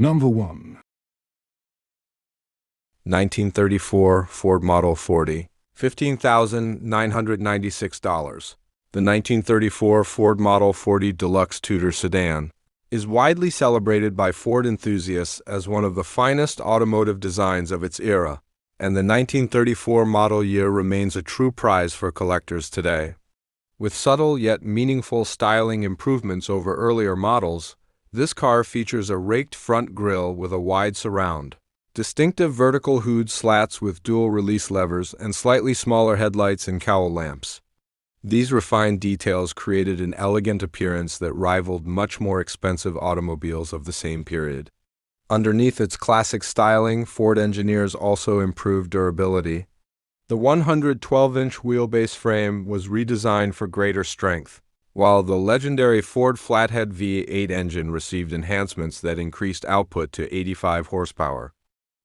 Number 1. 1934 Ford Model 40, $15,996. The 1934 Ford Model 40 Deluxe Tudor sedan is widely celebrated by Ford enthusiasts as one of the finest automotive designs of its era, and the 1934 model year remains a true prize for collectors today. With subtle yet meaningful styling improvements over earlier models, this car features a raked front grille with a wide surround, distinctive vertical hood slats with dual-release levers, and slightly smaller headlights and cowl lamps. These refined details created an elegant appearance that rivaled much more expensive automobiles of the same period. Underneath its classic styling, Ford engineers also improved durability. The 112-inch wheelbase frame was redesigned for greater strength, while the legendary Ford flathead V8 engine received enhancements that increased output to 85 horsepower.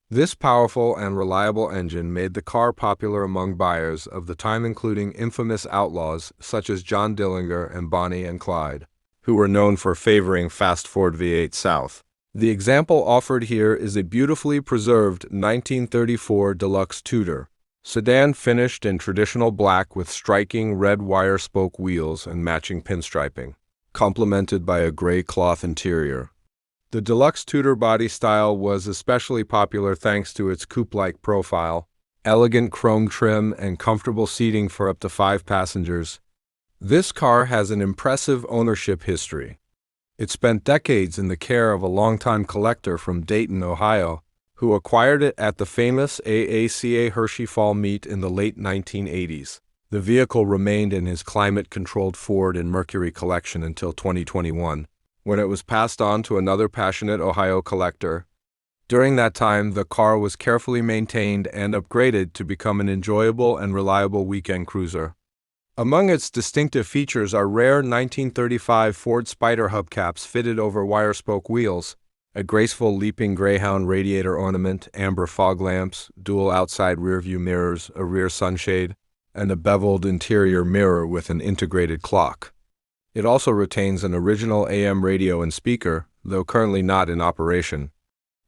This powerful and reliable engine made the car popular among buyers of the time, including infamous outlaws such as John Dillinger and Bonnie and Clyde, who were known for favoring fast Ford V8 South. The example offered here is a beautifully preserved 1934 Deluxe Tudor sedan finished in traditional black with striking red wire spoke wheels and matching pinstriping, complemented by a gray cloth interior. The Deluxe Tudor body style was especially popular thanks to its coupe-like profile, elegant chrome trim, and comfortable seating for up to 5 passengers. This car has an impressive ownership history. It spent decades in the care of a longtime collector from Dayton, Ohio, who acquired it at the famous AACA Hershey Fall meet in the late 1980s. The vehicle remained in his climate-controlled Ford and Mercury collection until 2021. When it was passed on to another passionate Ohio collector. During that time, the car was carefully maintained and upgraded to become an enjoyable and reliable weekend cruiser. Among its distinctive features are rare 1935 Ford Spider hubcaps fitted over wire spoke wheels, a graceful leaping Greyhound radiator ornament, amber fog lamps, dual outside rearview mirrors, a rear sunshade, and a beveled interior mirror with an integrated clock. It also retains an original AM radio and speaker, though currently not in operation.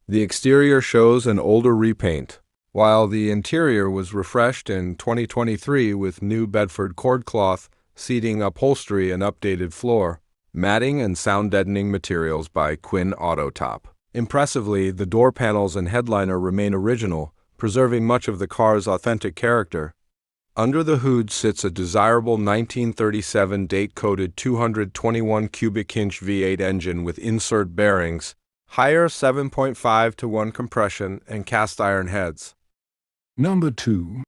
The exterior shows an older repaint, while the interior was refreshed in 2023 with new Bedford cordcloth, seating upholstery, and updated floor, matting, and sound-deadening materials by Quinn Autotop. Impressively, the door panels and headliner remain original, preserving much of the car's authentic character. Under the hood sits a desirable 1937 date-coded 221 cubic inch V8 engine with insert bearings, higher 7.5-to-1 compression, and cast-iron heads. Number 2.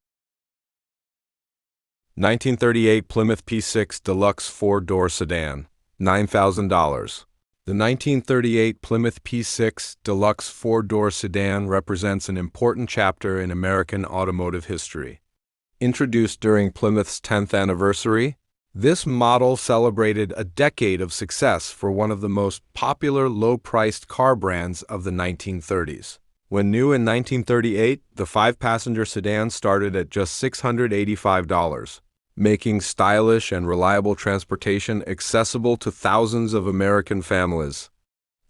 1938 Plymouth P6 Deluxe 4-door sedan, $9,000. The 1938 Plymouth P6 Deluxe 4-door sedan represents an important chapter in American automotive history. Introduced during Plymouth's 10th anniversary, this model celebrated a decade of success for one of the most popular low-priced car brands of the 1930s. When new in 1938, the 5-passenger sedan started at just $685, making stylish and reliable transportation accessible to thousands of American families.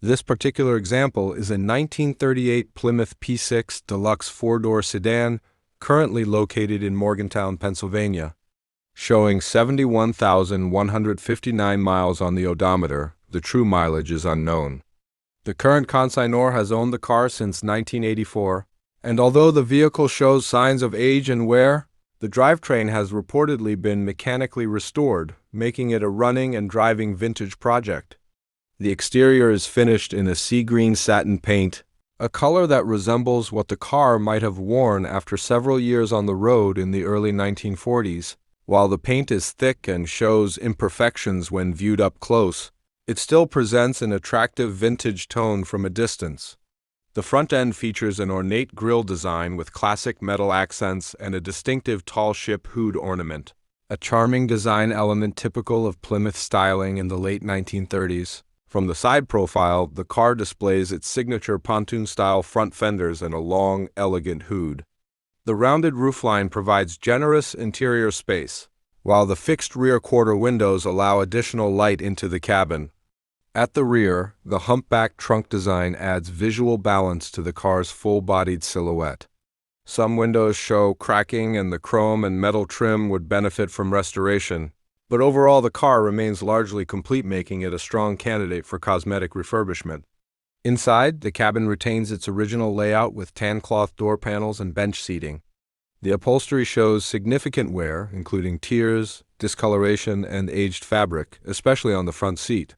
This particular example is a 1938 Plymouth P6 Deluxe 4-door sedan currently located in Morgantown, Pennsylvania, showing 71,159 miles on the odometer. The true mileage is unknown. The current consignor has owned the car since 1984, and although the vehicle shows signs of age and wear, the drivetrain has reportedly been mechanically restored, making it a running and driving vintage project. The exterior is finished in a sea green satin paint, a color that resembles what the car might have worn after several years on the road in the early 1940s. While the paint is thick and shows imperfections when viewed up close, it still presents an attractive vintage tone from a distance. The front end features an ornate grille design with classic metal accents and a distinctive tall ship hood ornament, a charming design element typical of Plymouth styling in the late 1930s. From the side profile, the car displays its signature pontoon-style front fenders and a long, elegant hood. The rounded roofline provides generous interior space, while the fixed rear quarter windows allow additional light into the cabin. At the rear, the humpback trunk design adds visual balance to the car's full-bodied silhouette. Some windows show cracking and the chrome and metal trim would benefit from restoration, but overall the car remains largely complete, making it a strong candidate for cosmetic refurbishment. Inside, the cabin retains its original layout with tan cloth door panels and bench seating. The upholstery shows significant wear, including tears, discoloration, and aged fabric, especially on the front seat.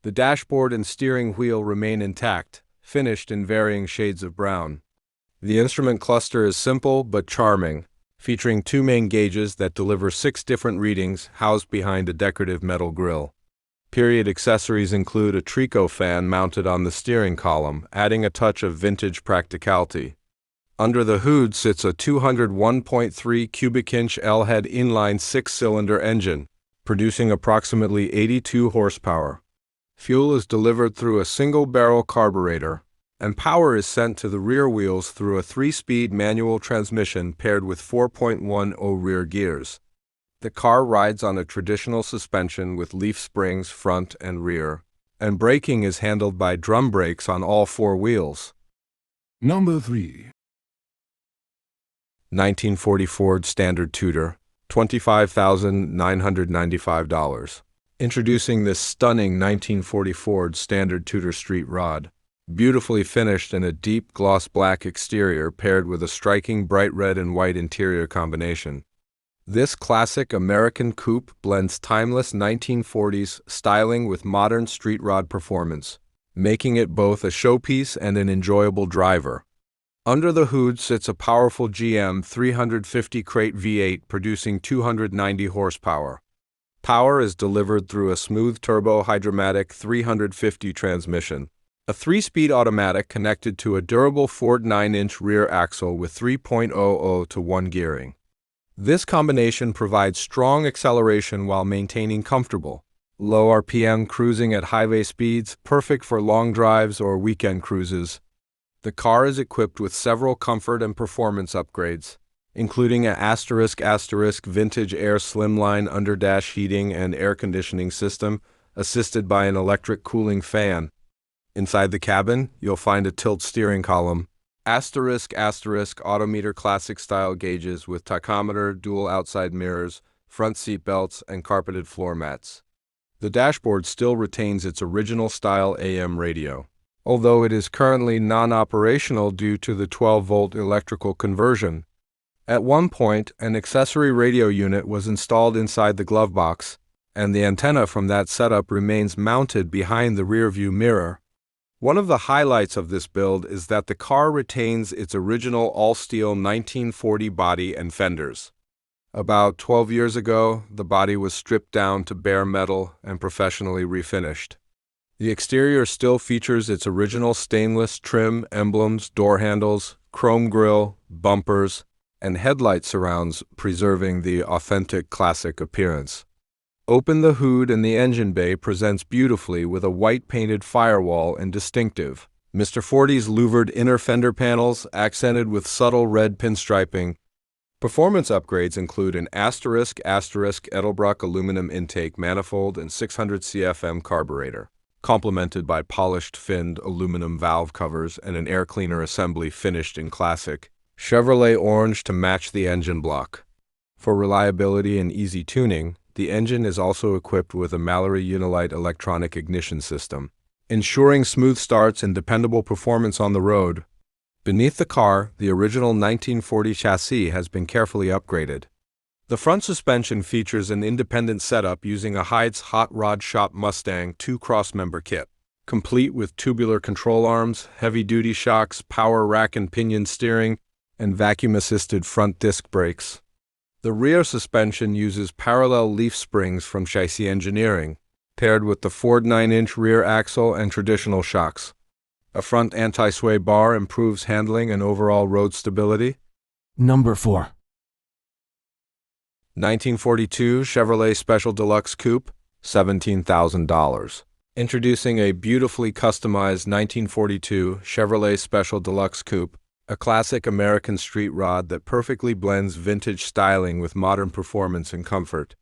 The dashboard and steering wheel remain intact, finished in varying shades of brown. The instrument cluster is simple but charming, featuring two main gauges that deliver 6 different readings housed behind a decorative metal grille. Period accessories include a Trico fan mounted on the steering column, adding a touch of vintage practicality. Under the hood sits a 201.3 cubic inch L-head inline 6-cylinder engine, producing approximately 82 horsepower. Fuel is delivered through a single-barrel carburetor, and power is sent to the rear wheels through a 3-speed manual transmission paired with 4.10 rear gears. The car rides on a traditional suspension with leaf springs front and rear, and braking is handled by drum brakes on all 4 wheels. Number 3. 1940 Ford Standard Tudor, $25,995. Introducing this stunning 1940 Ford Standard Tudor Street Rod, beautifully finished in a deep gloss black exterior paired with a striking bright red and white interior combination. This classic American coupe blends timeless 1940s styling with modern street rod performance, making it both a showpiece and an enjoyable driver. Under the hood sits a powerful GM 350 crate V8 producing 290 horsepower. Power is delivered through a smooth turbo hydromatic 350 transmission, a 3-speed automatic connected to a durable Ford 9-inch rear axle with 3.00 to 1 gearing. This combination provides strong acceleration while maintaining comfortable, low RPM cruising at highway speeds, perfect for long drives or weekend cruises. The car is equipped with several comfort and performance upgrades, including a ** vintage air slimline underdash heating and air conditioning system, assisted by an electric cooling fan. Inside the cabin, you'll find a tilt steering column, ** odometer classic style gauges with tachometer, dual outside mirrors, front seat belts, and carpeted floor mats. The dashboard still retains its original style AM radio, although it is currently non-operational due to the 12-volt electrical conversion. At one point, an accessory radio unit was installed inside the glove box, and the antenna from that setup remains mounted behind the rearview mirror. One of the highlights of this build is that the car retains its original all-steel 1940 body and fenders. About 12 years ago, the body was stripped down to bare metal and professionally refinished. The exterior still features its original stainless trim, emblems, door handles, chrome grille, bumpers, and headlight surrounds, preserving the authentic classic appearance. Open the hood and the engine bay presents beautifully with a white-painted firewall and distinctive Mr. Fordy's louvered inner fender panels accented with subtle red pinstriping. Performance upgrades include an ** Edelbrock aluminum intake manifold and 600 CFM carburetor, complemented by polished finned aluminum valve covers and an air cleaner assembly finished in classic Chevrolet orange to match the engine block. For reliability and easy tuning, the engine is also equipped with a Mallory Unilite electronic ignition system, ensuring smooth starts and dependable performance on the road. Beneath the car, the original 1940 chassis has been carefully upgraded. The front suspension features an independent setup using a Heights Hot Rod Shop Mustang 2 crossmember kit, complete with tubular control arms, heavy-duty shocks, power rack and pinion steering, and vacuum-assisted front disc brakes. The rear suspension uses parallel leaf springs from Chassis Engineering, paired with the Ford 9-inch rear axle and traditional shocks. A front anti-sway bar improves handling and overall road stability. Number 4. 1942 Chevrolet Special Deluxe Coupe, $17,000. Introducing a beautifully customized 1942 Chevrolet Special Deluxe Coupe, a classic American street rod that perfectly blends vintage styling with modern performance and comfort.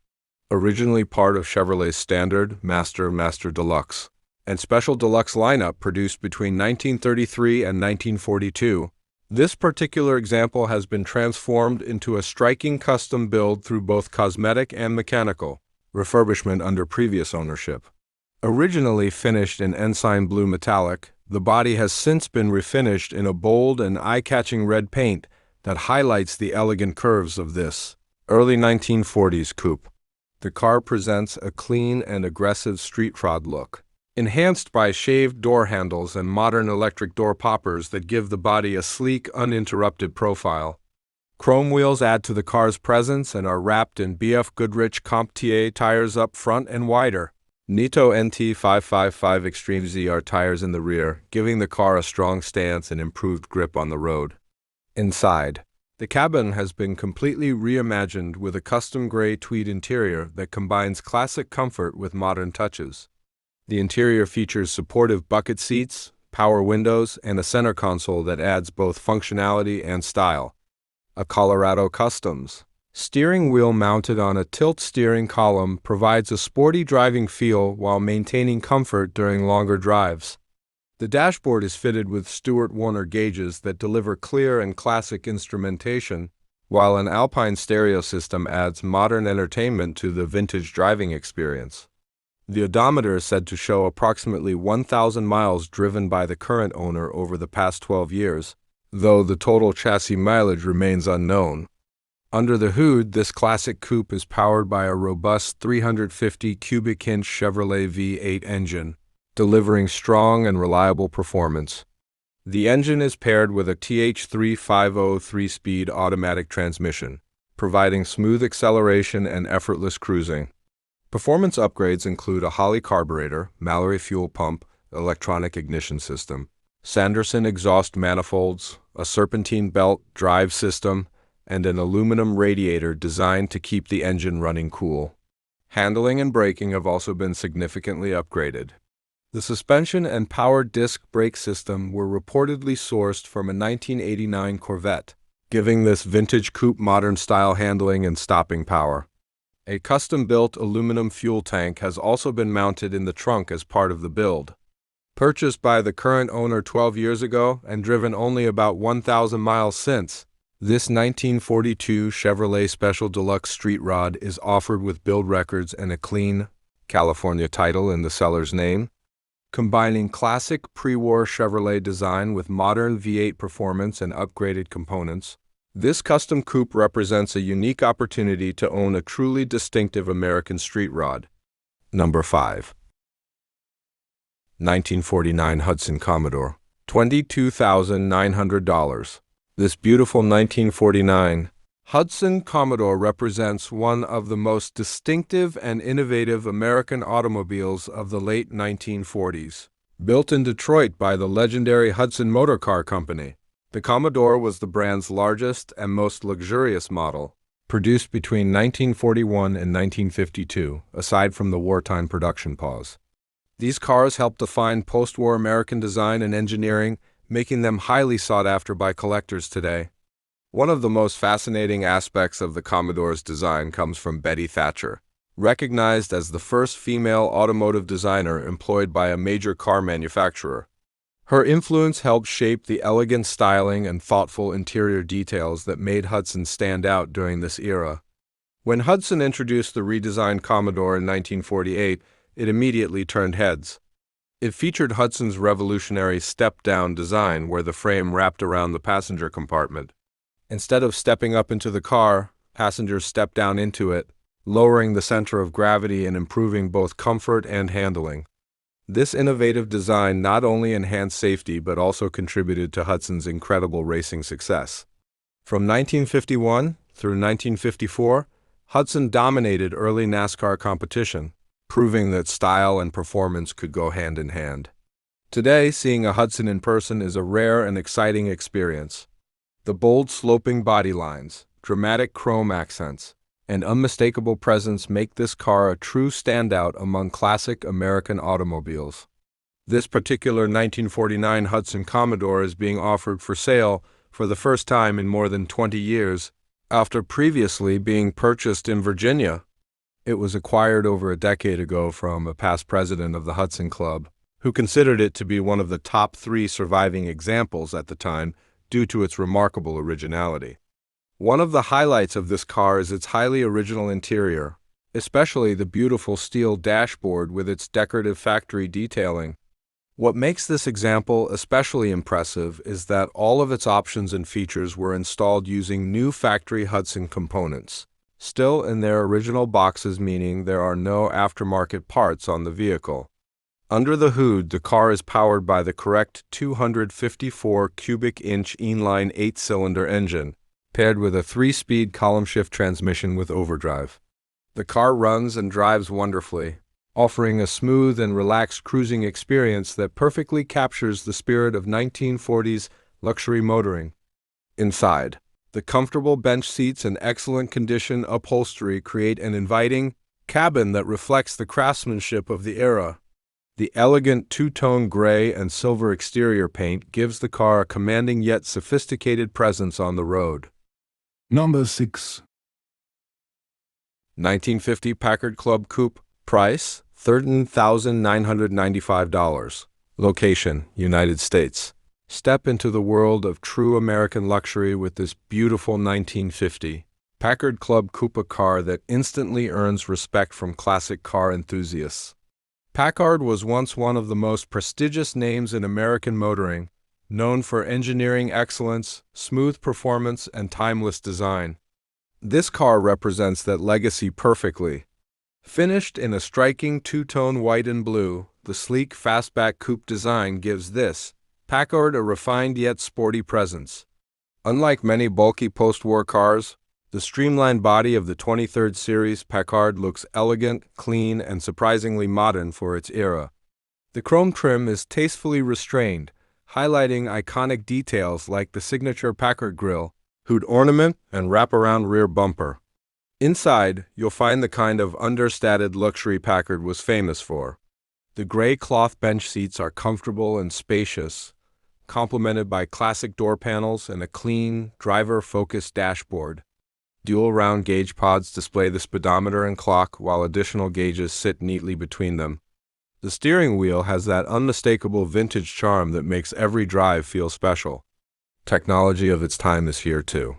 Originally part of Chevrolet's Standard, Master Deluxe, and Special Deluxe lineup produced between 1933 and 1942. This particular example has been transformed into a striking custom build through both cosmetic and mechanical refurbishment under previous ownership. Originally finished in ensign blue metallic, the body has since been refinished in a bold and eye-catching red paint that highlights the elegant curves of this early 1940s coupe. The car presents a clean and aggressive street trod look, enhanced by shaved door handles and modern electric door poppers that give the body a sleek, uninterrupted profile. Chrome wheels add to the car's presence and are wrapped in BF Goodrich Comptier tires up front and wider. Nitto NT 555 Extreme ZR tires in the rear, giving the car a strong stance and improved grip on the road. Inside, the cabin has been completely reimagined with a custom gray tweed interior that combines classic comfort with modern touches. The interior features supportive bucket seats, power windows, and a center console that adds both functionality and style. A Colorado Customs steering wheel mounted on a tilt steering column provides a sporty driving feel while maintaining comfort during longer drives. The dashboard is fitted with Stewart Warner gauges that deliver clear and classic instrumentation, while an Alpine stereo system adds modern entertainment to the vintage driving experience. The odometer is said to show approximately 1,000 miles driven by the current owner over the past 12 years, though the total chassis mileage remains unknown. Under the hood, this classic coupe is powered by a robust 350 cubic inch Chevrolet V8 engine, delivering strong and reliable performance. The engine is paired with a TH350 3-speed automatic transmission, providing smooth acceleration and effortless cruising. Performance upgrades include a Holley carburetor, Mallory fuel pump, electronic ignition system, Sanderson exhaust manifolds, a serpentine belt drive system, and an aluminum radiator designed to keep the engine running cool. Handling and braking have also been significantly upgraded. The suspension and power disc brake system were reportedly sourced from a 1989 Corvette, giving this vintage coupe modern-style handling and stopping power. A custom-built aluminum fuel tank has also been mounted in the trunk as part of the build. Purchased by the current owner 12 years ago and driven only about 1,000 miles since, this 1942 Chevrolet Special Deluxe Street Rod is offered with build records and a clean California title in the seller's name. Combining classic pre-war Chevrolet design with modern V8 performance and upgraded components, this custom coupe represents a unique opportunity to own a truly distinctive American street rod. Number 5. 1949 Hudson Commodore, $22,900. This beautiful 1949 Hudson Commodore represents one of the most distinctive and innovative American automobiles of the late 1940s. Built in Detroit by the legendary Hudson Motor Car Company, the Commodore was the brand's largest and most luxurious model, produced between 1941 and 1952, aside from the wartime production pause. These cars helped define post-war American design and engineering, making them highly sought after by collectors today. One of the most fascinating aspects of the Commodore's design comes from Betty Thatcher, recognized as the first female automotive designer employed by a major car manufacturer. Her influence helped shape the elegant styling and thoughtful interior details that made Hudson stand out during this era. When Hudson introduced the redesigned Commodore in 1948, it immediately turned heads. It featured Hudson's revolutionary step-down design where the frame wrapped around the passenger compartment. Instead of stepping up into the car, passengers stepped down into it, lowering the center of gravity and improving both comfort and handling. This innovative design not only enhanced safety but also contributed to Hudson's incredible racing success. From 1951 through 1954, Hudson dominated early NASCAR competition, proving that style and performance could go hand in hand. Today, seeing a Hudson in person is a rare and exciting experience. The bold sloping body lines, dramatic chrome accents, and unmistakable presence make this car a true standout among classic American automobiles. This particular 1949 Hudson Commodore is being offered for sale for the first time in more than 20 years, after previously being purchased in Virginia. It was acquired over a decade ago from a past president of the Hudson Club, who considered it to be one of the top 3 surviving examples at the time due to its remarkable originality. One of the highlights of this car is its highly original interior, especially the beautiful steel dashboard with its decorative factory detailing. What makes this example especially impressive is that all of its options and features were installed using new factory Hudson components, still in their original boxes, meaning there are no aftermarket parts on the vehicle. Under the hood, the car is powered by the correct 254 cubic inch inline 8-cylinder engine, paired with a 3-speed column-shift transmission with overdrive. The car runs and drives wonderfully, offering a smooth and relaxed cruising experience that perfectly captures the spirit of 1940s luxury motoring. Inside, the comfortable bench seats and excellent condition upholstery create an inviting cabin that reflects the craftsmanship of the era. The elegant two-tone gray and silver exterior paint gives the car a commanding yet sophisticated presence on the road. Number 6. 1950 Packard Club Coupe. Price, $13,995. Location, United States. Step into the world of true American luxury with this beautiful 1950 Packard Club Coupe car that instantly earns respect from classic car enthusiasts. Packard was once one of the most prestigious names in American motoring, known for engineering excellence, smooth performance, and timeless design. This car represents that legacy perfectly. Finished in a striking two-tone white and blue, the sleek fastback coupe design gives this Packard a refined yet sporty presence. Unlike many bulky post-war cars, the streamlined body of the 23rd Series Packard looks elegant, clean, and surprisingly modern for its era. The chrome trim is tastefully restrained, highlighting iconic details like the signature Packard grille, hood ornament, and wraparound rear bumper. Inside, you'll find the kind of understated luxury Packard was famous for. The gray cloth bench seats are comfortable and spacious, complemented by classic door panels and a clean, driver-focused dashboard. Dual round gauge pods display the speedometer and clock, while additional gauges sit neatly between them. The steering wheel has that unmistakable vintage charm that makes every drive feel special. Technology of its time is here too.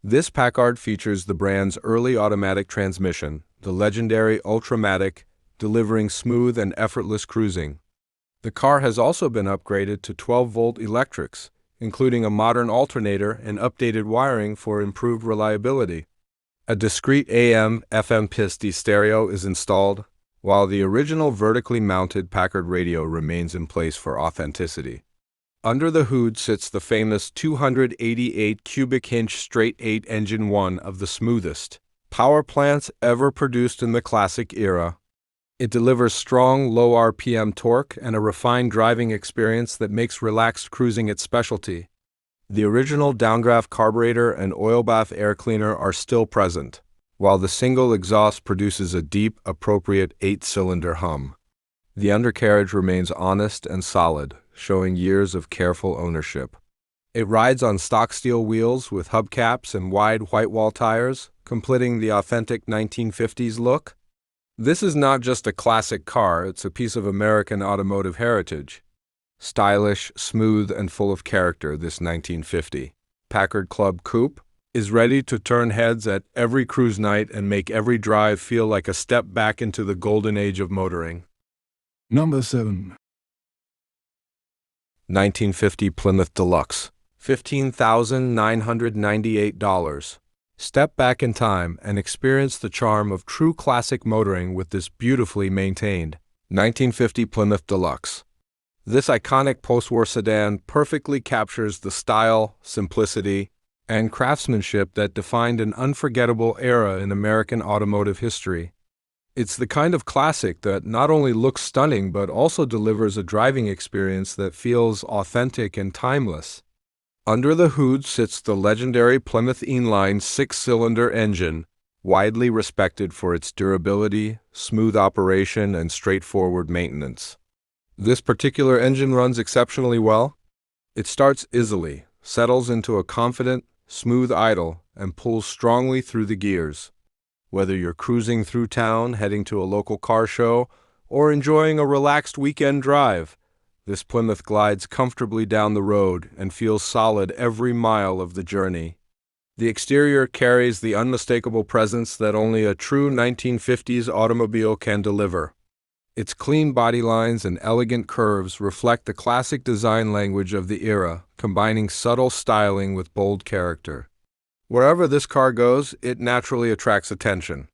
This Packard features the brand's early automatic transmission, the legendary Ultramatic, delivering smooth and effortless cruising. The car has also been upgraded to 12-volt electrics, including a modern alternator and updated wiring for improved reliability. A discrete AM/FM PSD stereo is installed, while the original vertically mounted Packard radio remains in place for authenticity. Under the hood sits the famous 288 cubic inch straight-8 engine, one of the smoothest power plants ever produced in the classic era. It delivers strong, low RPM torque and a refined driving experience that makes relaxed cruising its specialty. The original downdraft carburetor and oil bath air cleaner are still present, while the single exhaust produces a deep, appropriate 8-cylinder hum. The undercarriage remains honest and solid, showing years of careful ownership. It rides on stock steel wheels with hubcaps and wide white wall tires, completing the authentic 1950s look. This is not just a classic car, it's a piece of American automotive heritage. Stylish, smooth, and full of character, this 1950 Packard Club Coupe is ready to turn heads at every cruise night and make every drive feel like a step back into the golden age of motoring. Number 7. 1950 Plymouth Deluxe, $15,998. Step back in time and experience the charm of true classic motoring with this beautifully maintained 1950 Plymouth Deluxe. This iconic post-war sedan perfectly captures the style, simplicity, and craftsmanship that defined an unforgettable era in American automotive history. It's the kind of classic that not only looks stunning but also delivers a driving experience that feels authentic and timeless. Under the hood sits the legendary Plymouth inline 6-cylinder engine, widely respected for its durability, smooth operation, and straightforward maintenance. This particular engine runs exceptionally well. It starts easily, settles into a confident, smooth idle, and pulls strongly through the gears. Whether you're cruising through town, heading to a local car show, or enjoying a relaxed weekend drive, this Plymouth glides comfortably down the road and feels solid every mile of the journey. The exterior carries the unmistakable presence that only a true 1950s automobile can deliver. Its clean body lines and elegant curves reflect the classic design language of the era, combining subtle styling with bold character. Wherever this car goes, it naturally attracts attention.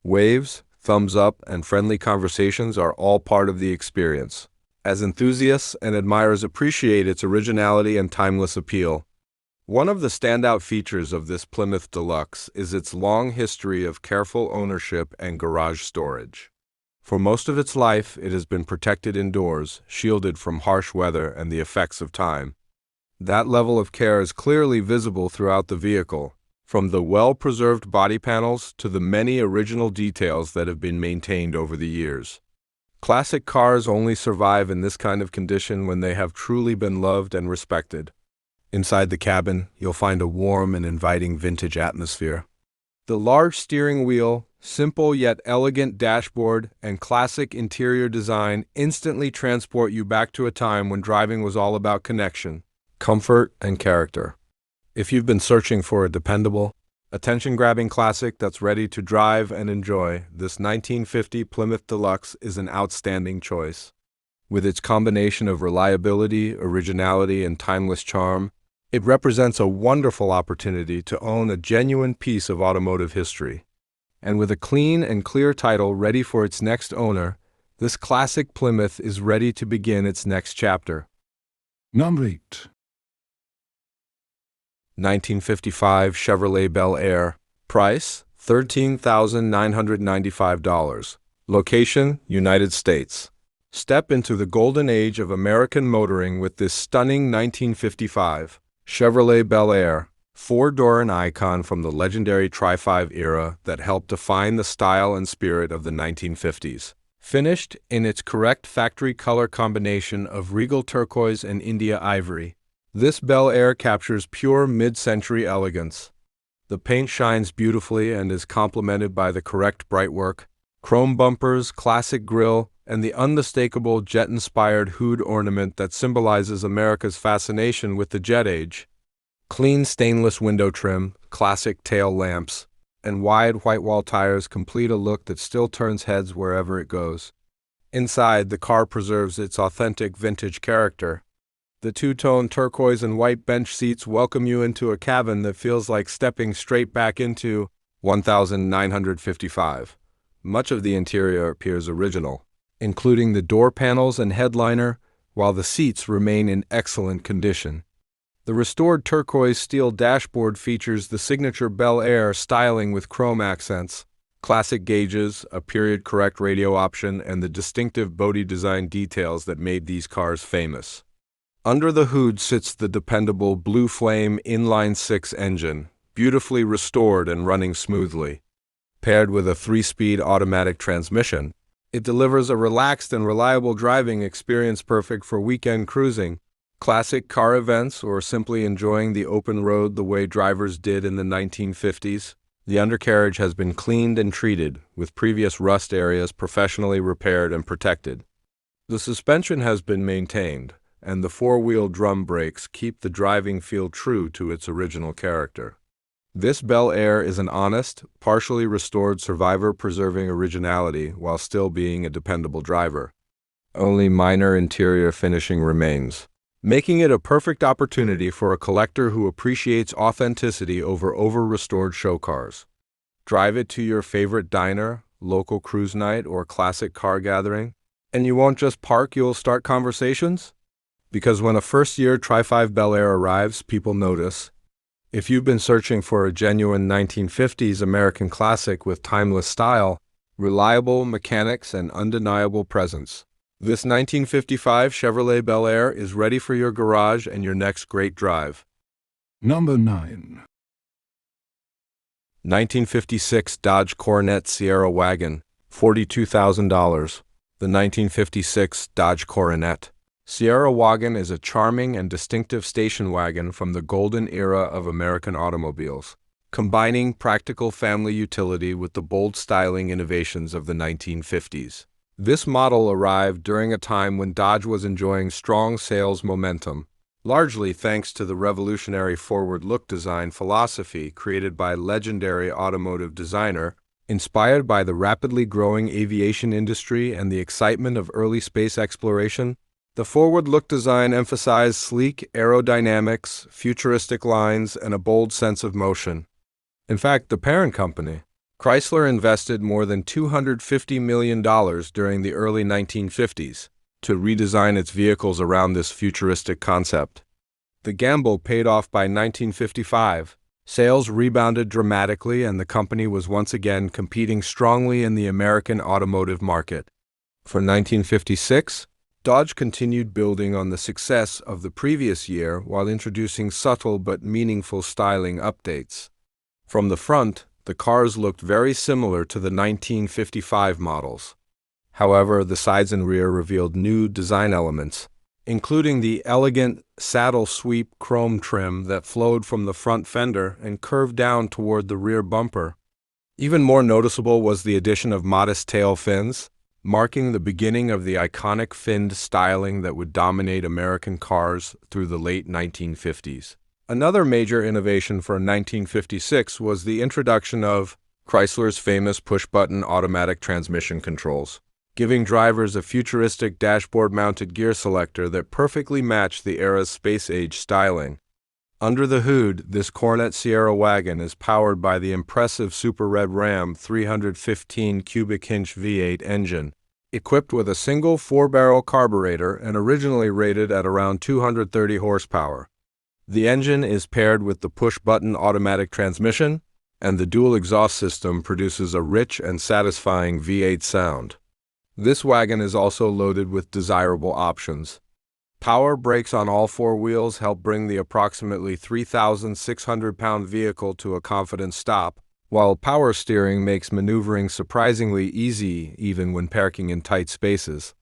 Waves, thumbs up, and friendly conversations are all part of the experience, as enthusiasts and admirers appreciate its originality and timeless appeal. One of the standout features of this Plymouth Deluxe is its long history of careful ownership and garage storage. For most of its life, it has been protected indoors, shielded from harsh weather and the effects of time. That level of care is clearly visible throughout the vehicle, from the well-preserved body panels to the many original details that have been maintained over the years. Classic cars only survive in this kind of condition when they have truly been loved and respected. Inside the cabin, you'll find a warm and inviting vintage atmosphere. The large steering wheel, simple yet elegant dashboard, and classic interior design instantly transport you back to a time when driving was all about connection, comfort, and character. If you've been searching for a dependable, attention-grabbing classic that's ready to drive and enjoy, this 1950 Plymouth Deluxe is an outstanding choice. With its combination of reliability, originality, and timeless charm, it represents a wonderful opportunity to own a genuine piece of automotive history. And with a clean and clear title ready for its next owner, this classic Plymouth is ready to begin its next chapter. Number 8. 1955 Chevrolet Bel Air. Price, $13,995. Location, United States. Step into the golden age of American motoring with this stunning 1955 Chevrolet Bel Air, four-door and icon from the legendary Tri-5 era that helped define the style and spirit of the 1950s. Finished in its correct factory color combination of regal turquoise and India ivory, this Bel Air captures pure mid-century elegance. The paint shines beautifully and is complemented by the correct brightwork, chrome bumpers, classic grille, and the unmistakable jet-inspired hood ornament that symbolizes America's fascination with the jet age. Clean stainless window trim, classic tail lamps, and wide white wall tires complete a look that still turns heads wherever it goes. Inside, the car preserves its authentic vintage character. The two-tone turquoise and white bench seats welcome you into a cabin that feels like stepping straight back into 1955. Much of the interior appears original, including the door panels and headliner, while the seats remain in excellent condition. The restored turquoise steel dashboard features the signature Bel Air styling with chrome accents, classic gauges, a period-correct radio option, and the distinctive body design details that made these cars famous. Under the hood sits the dependable Blue Flame inline-six engine, beautifully restored and running smoothly. Paired with a 3-speed automatic transmission, it delivers a relaxed and reliable driving experience perfect for weekend cruising, classic car events, or simply enjoying the open road the way drivers did in the 1950s. The undercarriage has been cleaned and treated, with previous rust areas professionally repaired and protected. The suspension has been maintained, and the four-wheel drum brakes keep the driving feel true to its original character. This Bel Air is an honest, partially restored survivor preserving originality while still being a dependable driver. Only minor interior finishing remains, making it a perfect opportunity for a collector who appreciates authenticity over restored show cars. Drive it to your favorite diner, local cruise night, or classic car gathering, and you won't just park, you'll start conversations? Because when a first-year Tri-5 Bel Air arrives, people notice. If you've been searching for a genuine 1950s American classic with timeless style, reliable mechanics, and undeniable presence, this 1955 Chevrolet Bel Air is ready for your garage and your next great drive. Number 9. 1956 Dodge Coronet Sierra Wagon, $42,000. The 1956 Dodge Coronet Sierra Wagon is a charming and distinctive station wagon from the golden era of American automobiles, combining practical family utility with the bold styling innovations of the 1950s. This model arrived during a time when Dodge was enjoying strong sales momentum, largely thanks to the revolutionary forward-look design philosophy created by legendary automotive designer, inspired by the rapidly growing aviation industry and the excitement of early space exploration. The forward-look design emphasized sleek aerodynamics, futuristic lines, and a bold sense of motion. In fact, the parent company, Chrysler, invested more than $250 million during the early 1950s to redesign its vehicles around this futuristic concept. The gamble paid off by 1955. Sales rebounded dramatically, and the company was once again competing strongly in the American automotive market. For 1956, Dodge continued building on the success of the previous year while introducing subtle but meaningful styling updates. From the front, the cars looked very similar to the 1955 models. However, the sides and rear revealed new design elements, including the elegant saddle sweep chrome trim that flowed from the front fender and curved down toward the rear bumper. Even more noticeable was the addition of modest tail fins, marking the beginning of the iconic finned styling that would dominate American cars through the late 1950s. Another major innovation for 1956 was the introduction of Chrysler's famous push-button automatic transmission controls, giving drivers a futuristic dashboard-mounted gear selector that perfectly matched the era's space-age styling. Under the hood, this Coronet Sierra wagon is powered by the impressive Super Red Ram 315 cubic inch V8 engine, equipped with a single 4-barrel carburetor and originally rated at around 230 horsepower. The engine is paired with the push-button automatic transmission, and the dual exhaust system produces a rich and satisfying V8 sound. This wagon is also loaded with desirable options. Power brakes on all 4 wheels help bring the approximately 3,600-pound vehicle to a confident stop, while power steering makes maneuvering surprisingly easy even when parking in tight spaces.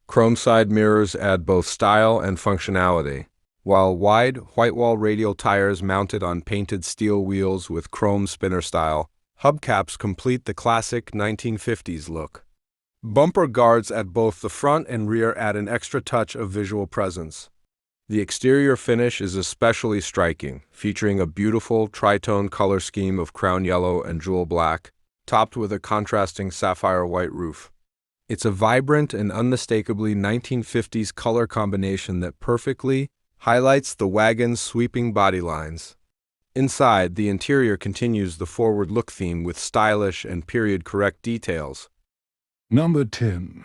Chrome side mirrors add both style and functionality, while wide white-wall radial tires mounted on painted steel wheels with chrome spinner-style hubcaps complete the classic 1950s look. Bumper guards at both the front and rear add an extra touch of visual presence. The exterior finish is especially striking, featuring a beautiful tritone color scheme of crown yellow and jewel black, topped with a contrasting sapphire white roof. It's a vibrant and unmistakably 1950s color combination that perfectly highlights the wagon's sweeping body lines. Inside, the interior continues the forward-look theme with stylish and period-correct details. Number 10.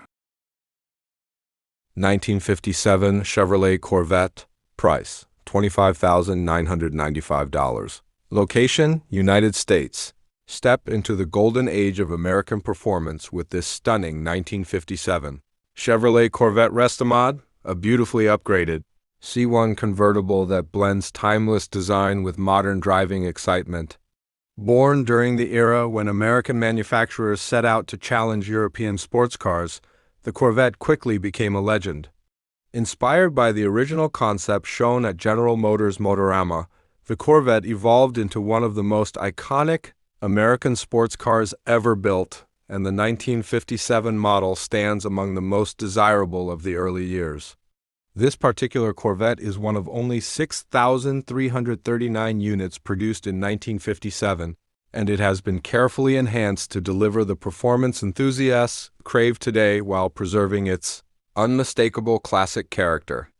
1957 Chevrolet Corvette. Price, $25,995. Location, United States. Step into the golden age of American performance with this stunning 1957 Chevrolet Corvette Restomod, a beautifully upgraded C1 convertible that blends timeless design with modern driving excitement. Born during the era when American manufacturers set out to challenge European sports cars, the Corvette quickly became a legend. Inspired by the original concept shown at General Motors Motorama, the Corvette evolved into one of the most iconic American sports cars ever built, and the 1957 model stands among the most desirable of the early years. This particular Corvette is one of only 6,339 units produced in 1957, and it has been carefully enhanced to deliver the performance enthusiasts crave today while preserving its unmistakable classic character.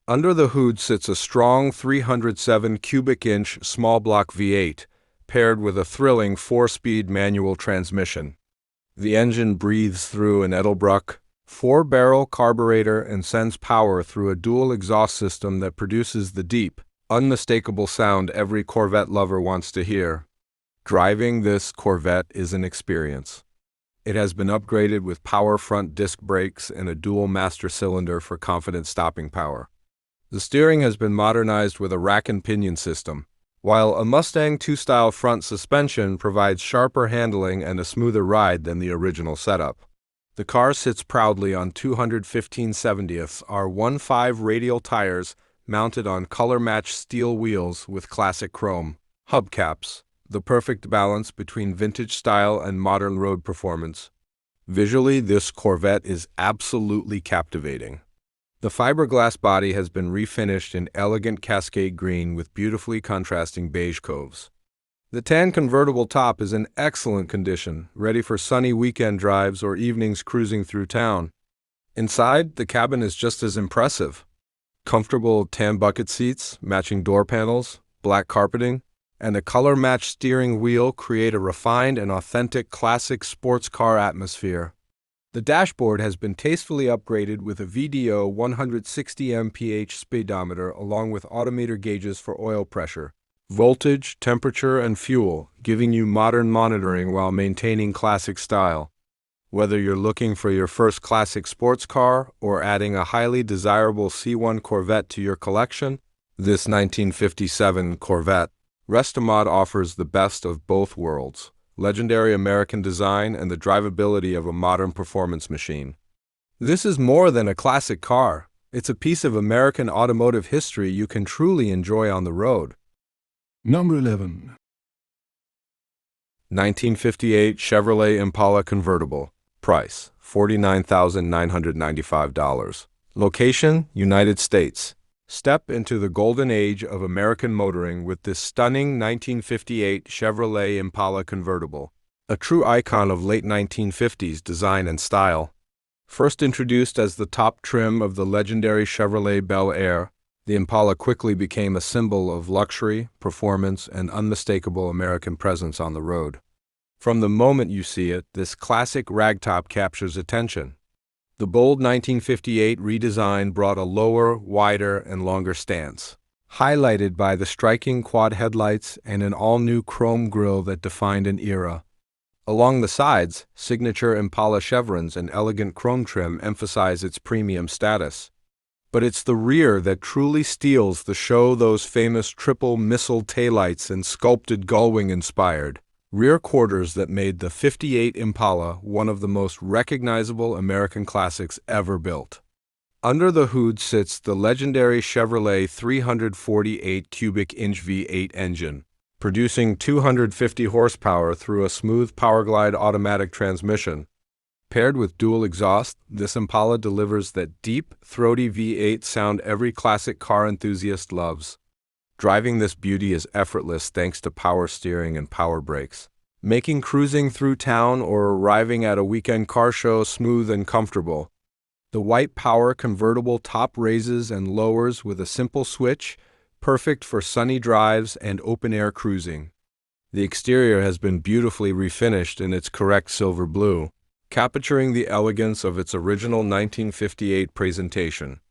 Under the hood sits a strong 307 cubic inch small block V8, paired with a thrilling 4-speed manual transmission. The engine breathes through an Edelbrock 4-barrel carburetor and sends power through a dual exhaust system that produces the deep, unmistakable sound every Corvette lover wants to hear. Driving this Corvette is an experience. It has been upgraded with power front disc brakes and a dual master cylinder for confident stopping power. The steering has been modernized with a rack and pinion system, while a Mustang 2-style front suspension provides sharper handling and a smoother ride than the original setup. The car sits proudly on 215/70ths R15 radial tires mounted on color-matched steel wheels with classic chrome hubcaps, the perfect balance between vintage style and modern road performance. Visually, this Corvette is absolutely captivating. The fiberglass body has been refinished in elegant cascade green with beautifully contrasting beige coves. The tan convertible top is in excellent condition, ready for sunny weekend drives or evenings cruising through town. Inside, the cabin is just as impressive. Comfortable tan bucket seats, matching door panels, black carpeting, and a color-matched steering wheel create a refined and authentic classic sports car atmosphere. The dashboard has been tastefully upgraded with a VDO 160 mph speedometer along with odometer gauges for oil pressure, voltage, temperature, and fuel, giving you modern monitoring while maintaining classic style. Whether you're looking for your first classic sports car or adding a highly desirable C1 Corvette to your collection, this 1957 Corvette Restomod offers the best of both worlds, legendary American design and the drivability of a modern performance machine. This is more than a classic car. It's a piece of American automotive history you can truly enjoy on the road. Number 11. 1958 Chevrolet Impala convertible. Price, $49,995. Location, United States. Step into the golden age of American motoring with this stunning 1958 Chevrolet Impala convertible, a true icon of late 1950s design and style. First introduced as the top trim of the legendary Chevrolet Bel Air, the Impala quickly became a symbol of luxury, performance, and unmistakable American presence on the road. From the moment you see it, this classic ragtop captures attention. The bold 1958 redesign brought a lower, wider, and longer stance, highlighted by the striking quad headlights and an all-new chrome grille that defined an era. Along the sides, signature Impala chevrons and elegant chrome trim emphasize its premium status. But it's the rear that truly steals the show, those famous triple missile taillights and sculpted gullwing-inspired rear quarters that made the '58 Impala one of the most recognizable American classics ever built. Under the hood sits the legendary Chevrolet 348 cubic inch V8 engine, producing 250 horsepower through a smooth Powerglide automatic transmission. Paired with dual exhaust, this Impala delivers that deep, throaty V8 sound every classic car enthusiast loves. Driving this beauty is effortless thanks to power steering and power brakes, making cruising through town or arriving at a weekend car show smooth and comfortable. The white power convertible top raises and lowers with a simple switch, perfect for sunny drives and open-air cruising. The exterior has been beautifully refinished in its correct silver blue, capturing the elegance of its original 1958 presentation.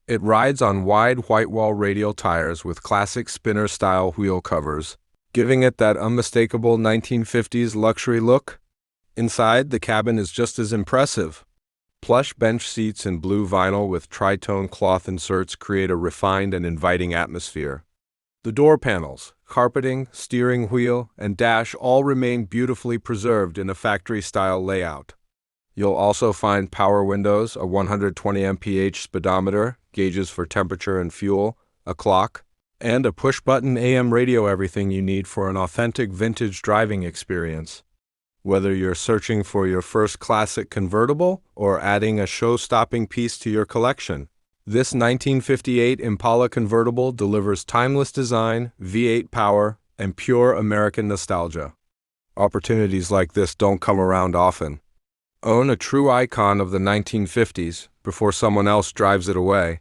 It rides on wide white-wall radial tires with classic spinner-style wheel covers, giving it that unmistakable 1950s luxury look. Inside, the cabin is just as impressive. Plush bench seats in blue vinyl with tritone cloth inserts create a refined and inviting atmosphere. The door panels, carpeting, steering wheel, and dash all remain beautifully preserved in a factory-style layout. You'll also find power windows, a 120 mph speedometer, gauges for temperature and fuel, a clock, and a push-button AM radio, everything you need for an authentic vintage driving experience. Whether you're searching for your first classic convertible or adding a show-stopping piece to your collection, this 1958 Impala convertible delivers timeless design, V8 power, and pure American nostalgia. Opportunities like this don't come around often. Own a true icon of the 1950s before someone else drives it away.